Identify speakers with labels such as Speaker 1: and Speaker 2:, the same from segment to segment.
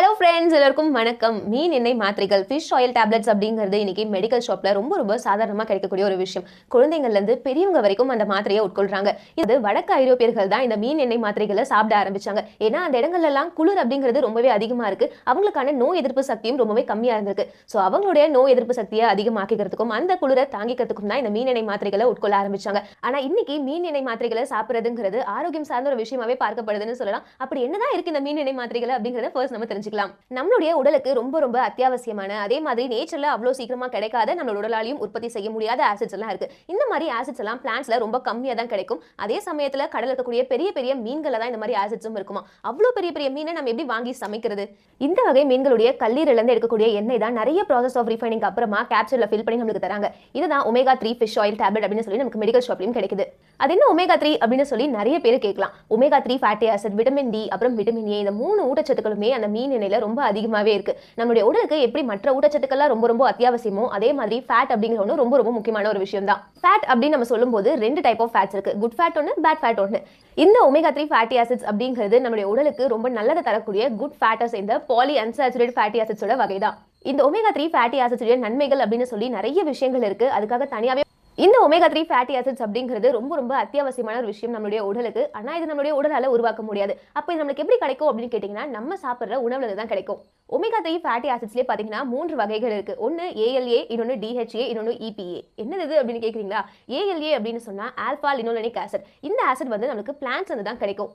Speaker 1: Hello friends, எல்லாருக்கும் வணக்கம். மீன் எண்ணெய் மாத்திரைகள் ஃபிஷ் ஆயில் டேப்லெட்ஸ் அப்படிங்கிறது இன்னைக்கு மெடிக்கல் ஷாப்ல ரொம்ப சாதாரணமாக கிடைக்கக்கூடிய ஒரு விஷயம். குழந்தைங்கள்லேருந்து பெரியவங்க வரைக்கும் அந்த மாத்திரையை உட்கொள்றாங்க. இது வடக்கு ஐரோப்பியர்கள் தான் இந்த மீன் எண்ணெய் மாத்திரைகளை சாப்பிட ஆரம்பிச்சாங்க. ஏன்னா அந்த இடங்கள்லாம் குளிர் அப்படிங்கிறது ரொம்பவே அதிகமாக இருக்கு. அவங்களுக்கான நோய் எதிர்ப்பு சக்தியும் ரொம்பவே கம்மியாக இருந்திருக்கு. ஸோ அவங்களுடைய நோய் எதிர்ப்பு சக்தியை அதிகமாக்கிறதுக்கும் அந்த குளிரை தாங்கிக்கிறதுக்கும் தான் இந்த மீன் எண்ணெய் மாத்திரைகளை உட்கொள்ள ஆரம்பிச்சாங்க. ஆனால் இன்னைக்கு மீன் எண்ணெய் மாத்திரைகளை சாப்பிட்றதுங்கிறது ஆரோக்கியம் சார்ந்த ஒரு விஷயமாவே பார்க்கப்படுதுன்னு சொல்லலாம். அப்படி என்னதான் இருக்கு இந்த மீன் எண்ணெய் மாத்திரைகளை அப்படிங்கிறத ஃபர்ஸ்ட் நம்ம நம்மளுடைய உடலுக்கு ரொம்ப அத்தியாவசியமான, அதே மாதிரி நேச்சர்ல அவ்வளவு சீக்கிரமா கிடைக்காத, நம்மளோட உடலாலையும் உற்பத்தி செய்ய முடியாத ஆசிட்ஸ் எல்லாம் இருக்கு. இந்த மாதிரி ஆசிட்ஸ் எல்லாம் பிளான்ட்ஸ்ல ரொம்ப கம்மியா தான் கிடைக்கும். அதே சமயத்துல கடல்ல இருக்கக்கூடிய பெரிய மீன்கள தான் இந்த மாதிரி ஆசிட்ஸும் இருக்குமா. அவ்வளவு பெரிய மீனை நம்ம எப்படி வாங்கி சமைக்கிறது? இந்த வகை மீன்களுடைய கல்லீரல்ல இருந்து எடுக்கக்கூடிய எண்ணெய் தான் நிறைய ப்ராசஸ் ஆஃப் ரிஃபைனிங் அப்புறமா கேப்சூல்ல ஃபில் பண்ணி நமக்கு தராங்க. இதுதான் ஒமேகா 3 ஃபிஷ் ஆயில் டேப்லெட் அப்படின்னு சொல்லி நமக்கு மெடிக்கல் ஷாப்லயும் கிடைக்குது. அது என்ன ஒமேகா 3 அப்படின்னு சொல்லி நிறைய பேர் கேட்கலாம். Omega 3 fatty acid, vitamin D, அப்புறம் விட்டமின் ஏ, இந்த 3 ஊட்டச்சத்துக்களுமே அந்த மீன் எண்ணெயில ரொம்ப அதிகமாவே இருக்கு. நம்மளுடைய உடலுக்கு எப்படி மற்ற ஊட்டச்சத்துக்கள்லாம் ரொம்ப அத்தியாவசியமோ அதே மாதிரி ஃபேட் அப்படிங்கிற ஒன்று ரொம்ப முக்கியமான ஒரு விஷயம் தான். ஃபேட் அப்படின்னு நம்ம சொல்லும்போது 2 டைப் ஆஃப் ஃபேட்ஸ் இருக்கு. குட் ஃபேட் ஒன்று, பேட் ஃபேட் ஒன்று. இந்த ஒமேகா 3 ஃபேட்டி ஆசிட்ஸ் அப்படிங்கிறது நம்மளுடைய உடலுக்கு ரொம்ப நல்லதை தரக்கூடிய குட் ஃபேட்டை சேர்ந்த பாலி அன்சாச்சுரேட்டட் ஃபேட்டி ஆசிட்ஸோட வகை தான். இந்த ஒமேகா 3 ஃபேட்டி ஆசிட்ஸுடைய நன்மைகள் அப்படின்னு சொல்லி நிறைய விஷயங்கள் இருக்கு. அதுக்காக தனியாவே இந்த ஒமேகா 3 ஃபேட்டி ஆசிட்ஸ் அப்படிங்கிறது ரொம்ப அத்தியாவசியமான ஒரு விஷயம் நம்மளுடைய உடலுக்கு. ஆனால் இது நம்மளுடைய உடலால உருவாக்க முடியாது. அப்போ இது நம்மளுக்கு எப்படி கிடைக்கும் அப்படின்னு கேட்டிங்கன்னா, நம்ம சாப்பிட்ற உணவுல தான் கிடைக்கும். ஒமேகா 3 ஃபேட்டி ஆசிட்ஸ்லேயே பார்த்தீங்கன்னா 3 வகைகள் இருக்கு. ஒன்று ALA, இன்னொன்று DHA, இன்னொன்று EPA. என்னது இது அப்படின்னு கேட்குறீங்களா? ALA அப்படின்னு சொன்னால் ஆல்ஃபா லினோலெனிக் ஆசிட். இந்த ஆசிட் வந்து நமக்கு பிளான்ட்ஸ் வந்து தான் கிடைக்கும்.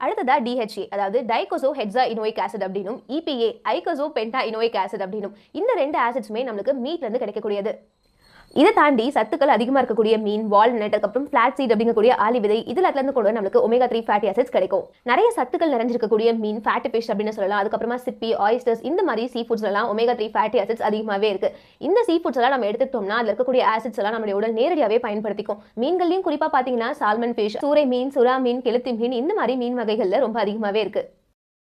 Speaker 1: அடுத்ததா DHA, அதாவது டைகோசோ ஹெட்ஸா இனோயிக் ஆசிட் அப்படின்னும், EPA ஐகோசோ பென்டா இனோயிக் ஆசிட் அப்படின்னும். இந்த 2 ஆசிட்ஸுமே நம்மளுக்கு மீட்ல இருந்து கிடைக்கக்கூடியது. இதை தாண்டி சத்துக்கள் அதிகமாக இருக்கக்கூடிய மீன், வால்நட், அப்புறம் ஃபிளாட் சீட் அப்படிங்கக்கூடிய ஆலி விதை, இதுல இருந்து கூட நமக்கு ஒமேகா 3 ஃபேட்டி ஆசிட்ஸ் கிடைக்கும். நிறைய சத்துக்கள் நிறைஞ்சிருக்கக்கூடிய மீன், ஃபேட்டி ஃபிஷ் அப்படின்னு சொல்லலாம். அதுக்கப்புறமா சிப்பி, ஆயிஸ்டர்ஸ், இந்த மாதிரி சீ ஃபுட்ஸ் எல்லாம் ஒமேகா 3 ஃபேட்டி ஆசிட்ஸ் அதிகமாகவே இருக்கு. இந்த சீ ஃபுட்ஸ் எல்லாம் நம்ம எடுத்துட்டோம்னா அதில் இருக்கக்கூடிய ஆசிட்ஸ் எல்லாம் நம்மளுடைய உடல் நேரடியாகவே பயன்படுத்திக்கும். மீன்களையும் குறிப்பா பார்த்தீங்கன்னா சால்மன் ஃபிஷ், சூரை மீன், சுறா மீன், கெளுத்தி மீன், இந்த மாதிரி மீன் வகைகள்ல ரொம்ப அதிகமாகவே இருக்கு.